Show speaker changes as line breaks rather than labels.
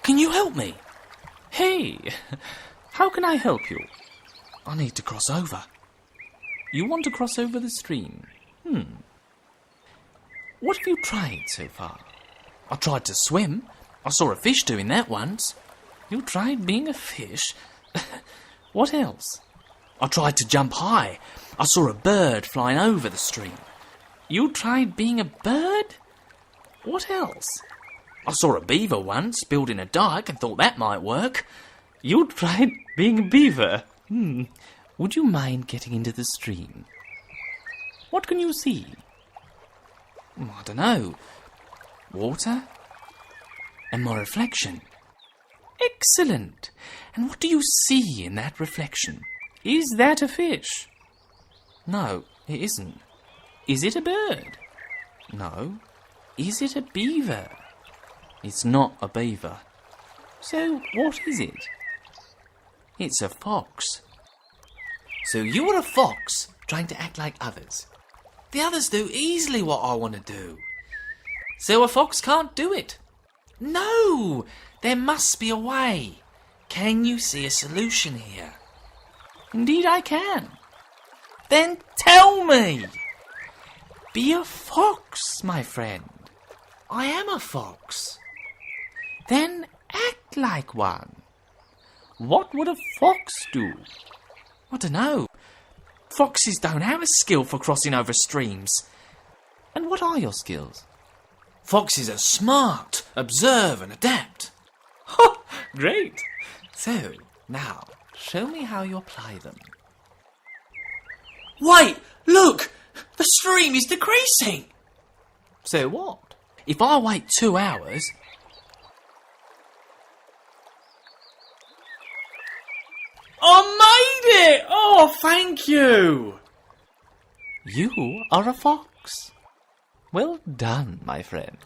Can you help me?
Hey, how can I help you?
I need to cross over.
You want to cross over the stream? What have you tried so far?
I tried to swim. I saw a fish doing that once.
You tried being a fish? What else?
I tried to jump high. I saw a bird flying over the stream.
You tried being a bird? What else?
I saw a beaver once building a dike and thought that might work.
You tried being a beaver? Would you mind getting into the stream? What can you see?
I don't know. Water? And my reflection.
Excellent. And what do you see in that reflection? Is that a fish?
No, it isn't.
Is it a bird?
No.
Is it a beaver?
It's not a beaver.
So what is it?
It's a fox.
So you are a fox trying to act like others.
The others do easily what I want to do.
So a fox can't do it?
No! There must be a way. Can you see a solution here?
Indeed I can.
Then tell me!
Be a fox, my friend.
I am a fox.
Then act like one. What would a fox do?
I don't know. Foxes don't have a skill for crossing over streams.
And what are your skills?
Foxes are smart, observe and adapt.
Great.
So, now, show me how you apply them.
Wait, look! The stream is decreasing.
So what? If I wait 2 hours...
I made it! Oh, thank you!
You are a fox. Well done, my friend.